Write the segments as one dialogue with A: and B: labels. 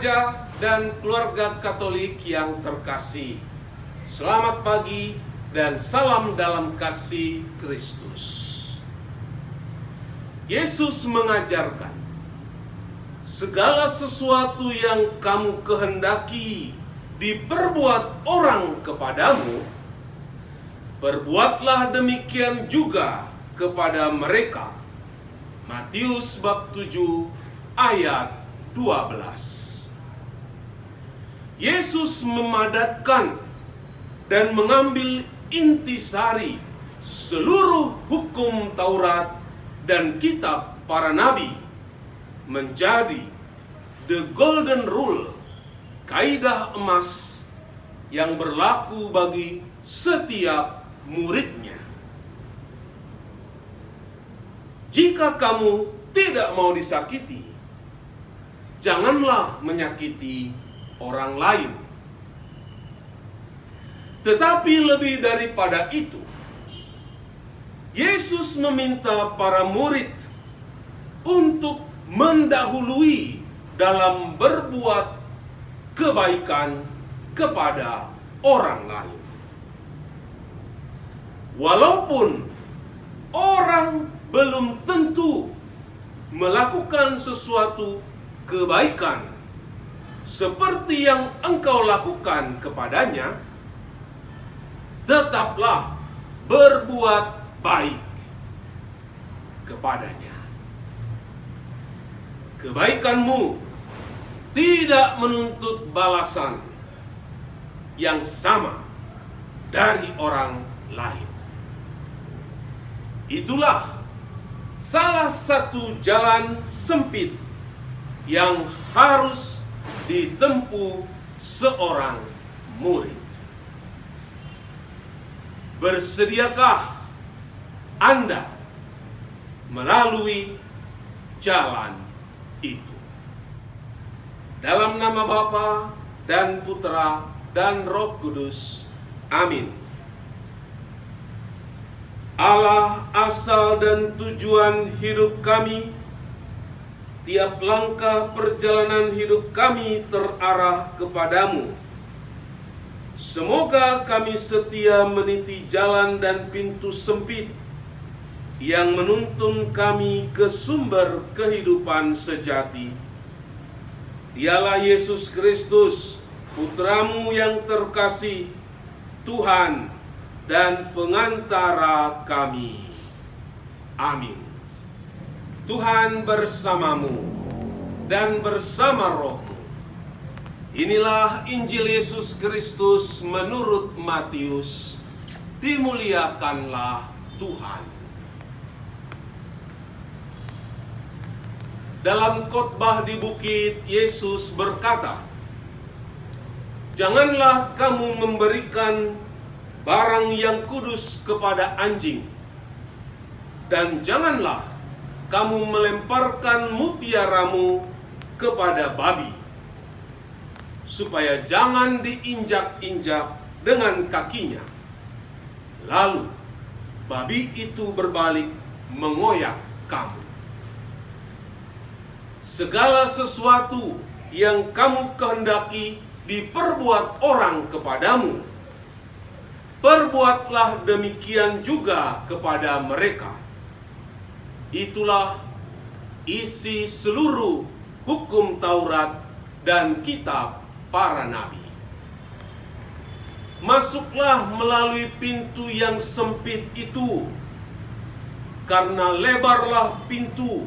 A: Remaja dan keluarga Katolik yang terkasih, selamat pagi dan salam dalam kasih Kristus. Yesus mengajarkan, segala sesuatu yang kamu kehendaki diperbuat orang kepadamu, perbuatlah demikian juga kepada mereka. Matius bab 7 ayat 12. Yesus memadatkan dan mengambil intisari seluruh hukum Taurat dan kitab para nabi menjadi the golden rule, kaidah emas yang berlaku bagi setiap muridnya. Jika kamu tidak mau disakiti, janganlah menyakiti orang lain. Tetapi lebih daripada itu, Yesus meminta para murid untuk mendahului dalam berbuat kebaikan kepada orang lain. Walaupun orang belum tentu melakukan sesuatu kebaikan seperti yang engkau lakukan kepadanya, tetaplah berbuat baik kepadanya. Kebaikanmu tidak menuntut balasan yang sama dari orang lain. Itulah salah satu jalan sempit yang harus ditempuh seorang murid. Bersediakah Anda melalui jalan itu? Dalam nama Bapa dan Putra dan Roh Kudus. Amin. Allah asal dan tujuan hidup kami. Tiap langkah perjalanan hidup kami terarah kepadamu. Semoga kami setia meniti jalan dan pintu sempit yang menuntun kami ke sumber kehidupan sejati. Dialah Yesus Kristus, Putramu yang terkasih, Tuhan dan pengantara kami. Amin. Tuhan bersamamu dan bersama rohmu. Inilah Injil Yesus Kristus menurut Matius. Dimuliakanlah Tuhan. Dalam khotbah di bukit, Yesus berkata, "Janganlah kamu memberikan barang yang kudus kepada anjing, dan janganlah kamu melemparkan mutiaramu kepada babi, supaya jangan diinjak-injak dengan kakinya, lalu babi itu berbalik mengoyak kamu. Segala sesuatu yang kamu kehendaki diperbuat orang kepadamu, perbuatlah demikian juga kepada mereka. Itulah isi seluruh hukum Taurat dan kitab para nabi. Masuklah melalui pintu yang sempit itu, karena lebarlah pintu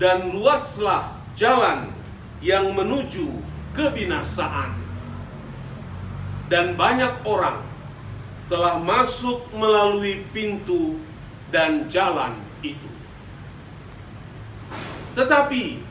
A: dan luaslah jalan yang menuju kebinasaan. Dan banyak orang telah masuk melalui pintu dan jalan itu. Tetapi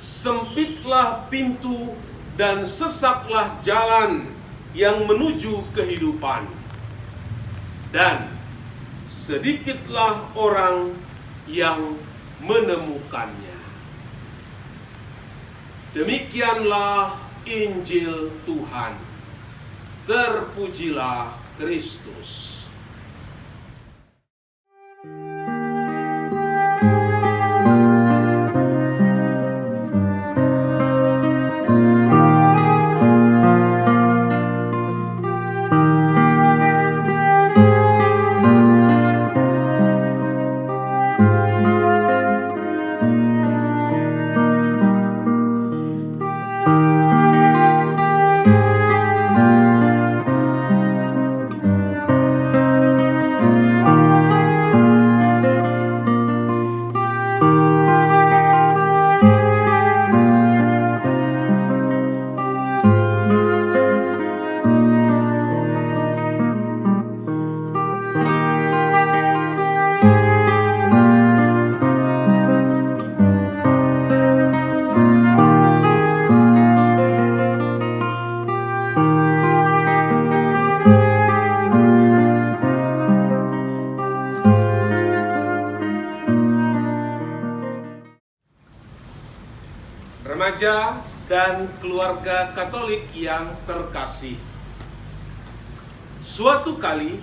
A: sempitlah pintu dan sesaklah jalan yang menuju kehidupan, dan sedikitlah orang yang menemukannya." Demikianlah Injil Tuhan. Terpujilah Kristus. remaja dan keluarga Katolik yang terkasih. Suatu kali,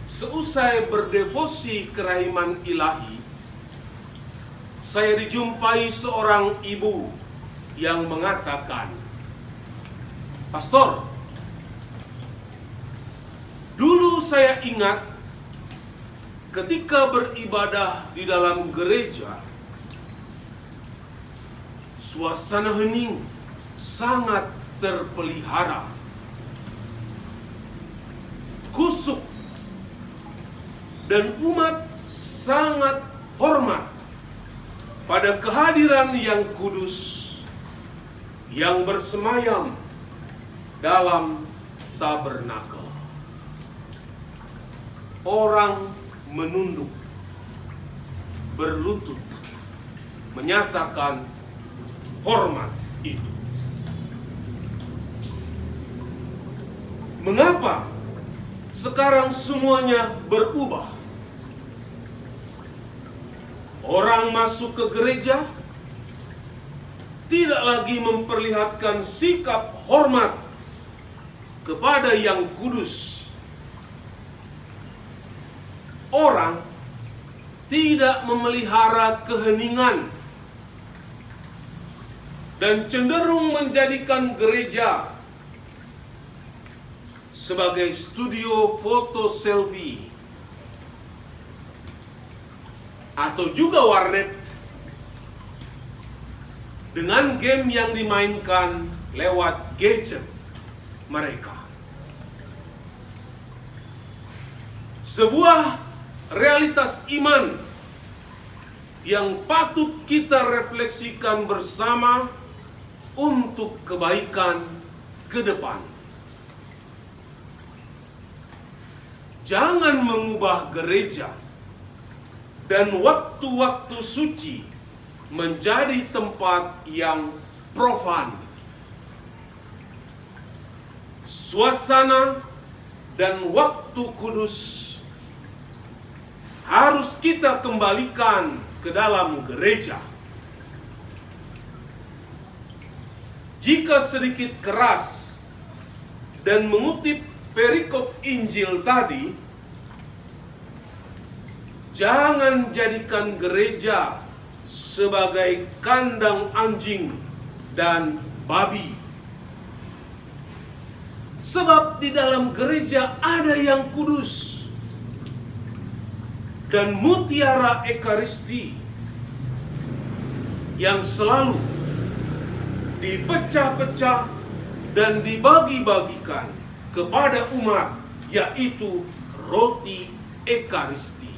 A: seusai berdevosi kerahiman ilahi, saya dijumpai seorang ibu yang mengatakan, "Pastor, dulu saya ingat ketika beribadah di dalam gereja, suasana hening sangat terpelihara, kusuk, dan umat sangat hormat pada kehadiran yang kudus yang bersemayam dalam tabernakel." Orang menunduk, berlutut, menyatakan hormat itu. Mengapa sekarang semuanya berubah? Orang masuk ke gereja tidak lagi memperlihatkan sikap hormat kepada yang kudus. Orang tidak memelihara keheningan dan cenderung menjadikan gereja sebagai studio foto selfie atau juga warnet dengan game yang dimainkan lewat gadget mereka. Sebuah realitas iman yang patut kita refleksikan bersama untuk kebaikan ke depan. Jangan mengubah gereja dan waktu-waktu suci menjadi tempat yang profan. Suasana dan waktu kudus harus kita kembalikan ke dalam gereja. Jika sedikit keras dan mengutip perikop Injil tadi, jangan jadikan gereja sebagai kandang anjing dan babi. Sebab di dalam gereja ada yang kudus dan mutiara Ekaristi yang selalu dipecah-pecah dan dibagi-bagikan kepada umat, yaitu roti Ekaristi.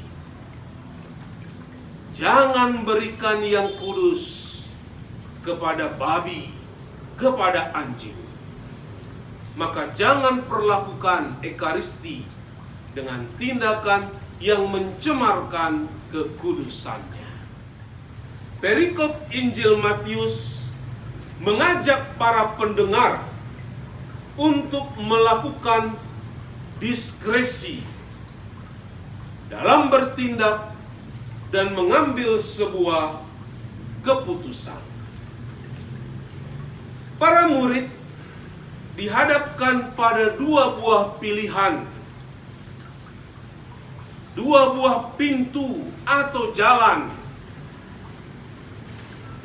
A: Jangan berikan yang kudus kepada babi, kepada anjing. Maka jangan perlakukan Ekaristi dengan tindakan yang mencemarkan kekudusannya. Perikop Injil Matius mengajak para pendengar untuk melakukan diskresi dalam bertindak dan mengambil sebuah keputusan. Para murid dihadapkan pada dua buah pilihan, dua buah pintu atau jalan.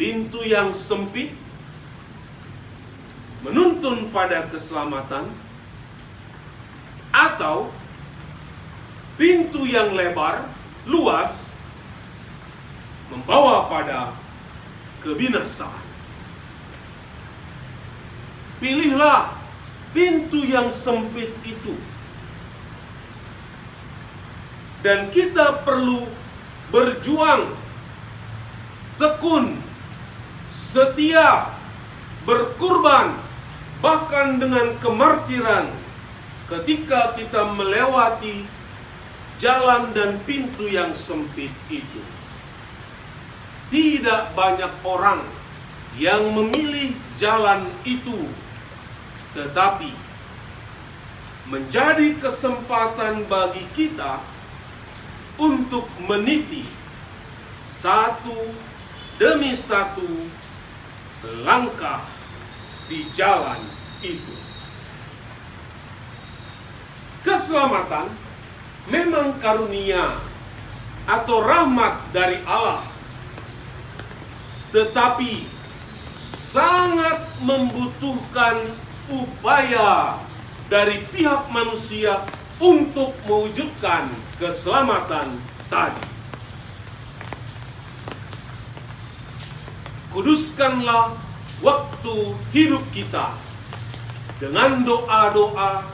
A: Pintu yang sempit menuntun pada keselamatan, atau pintu yang lebar, luas, membawa pada kebinasaan. Pilihlah pintu yang sempit itu. Dan kita perlu berjuang, tekun, setia, berkorban, bahkan dengan kemartiran ketika kita melewati jalan dan pintu yang sempit itu. Tidak banyak orang yang memilih jalan itu, tetapi menjadi kesempatan bagi kita untuk meniti satu demi satu langkah di jalan itu. Keselamatan memang karunia atau rahmat dari Allah, tetapi sangat membutuhkan upaya dari pihak manusia untuk mewujudkan keselamatan tadi. Kuduskanlah waktu hidup kita dengan doa-doa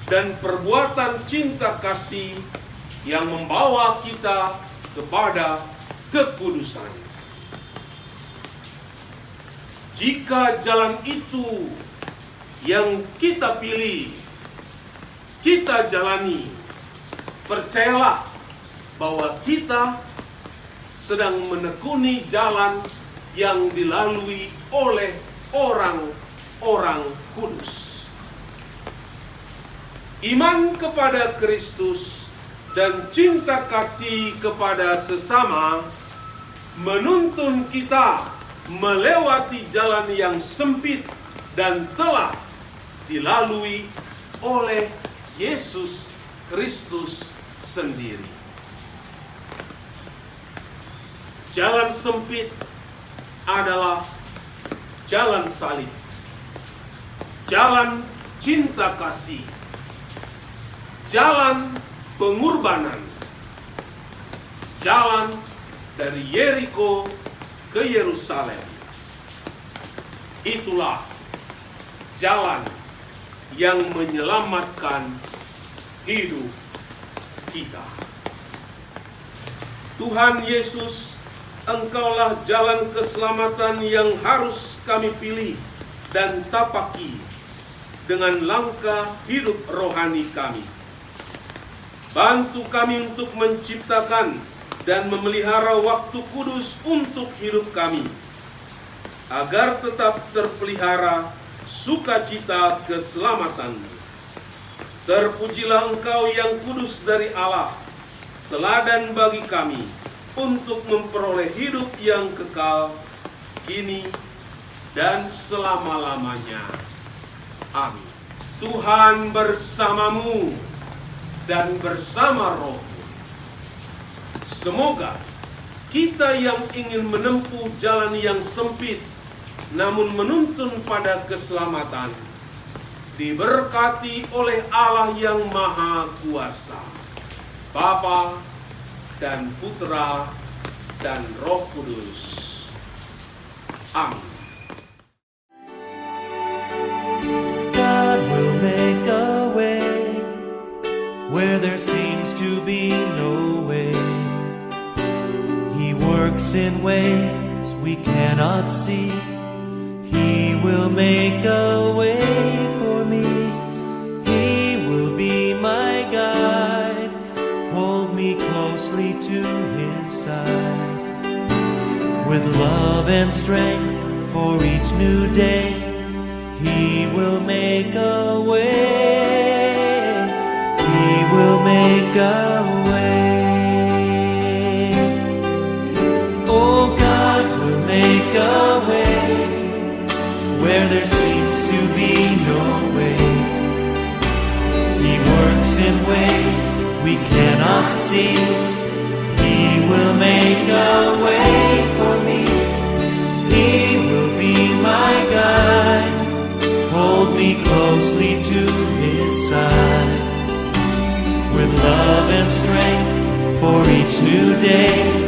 A: dan perbuatan cinta kasih yang membawa kita kepada kekudusan. Jika jalan itu yang kita pilih, kita jalani, percayalah bahwa kita sedang menekuni jalan yang dilalui oleh orang-orang kudus. Iman kepada Kristus dan cinta kasih kepada sesama menuntun kita melewati jalan yang sempit dan telah dilalui oleh Yesus Kristus sendiri. Jalan sempit adalah jalan salib, jalan cinta kasih, jalan pengorbanan, jalan dari Yeriko ke Yerusalem. Itulah jalan yang menyelamatkan hidup kita. Tuhan Yesus, Engkaulah jalan keselamatan yang harus kami pilih dan tapaki dengan langkah hidup rohani kami. Bantu kami untuk menciptakan dan memelihara waktu kudus untuk hidup kami, agar tetap terpelihara sukacita keselamatan-Mu. Terpujilah Engkau yang kudus dari Allah, teladan bagi kami untuk memperoleh hidup yang kekal, kini dan selama-lamanya. Amin. Tuhan bersamamu dan bersama rohmu. Semoga kita yang ingin menempuh jalan yang sempit namun menuntun pada keselamatan diberkati oleh Allah yang Maha Kuasa, Bapa dan Putra dan Roh Kudus. Amin.
B: God will make a way where there seems to be no way. He works in ways we cannot see. He will make a way for me. He will be my guide. Hold me closely to His side. With love and strength for each new day, He will make a way. He will make a way. Oh, God will make a way where there seems to be no way. He works in ways we cannot see. He will make a way for me. He will be my guide. Hold me closely to His side. With love and strength for each new day,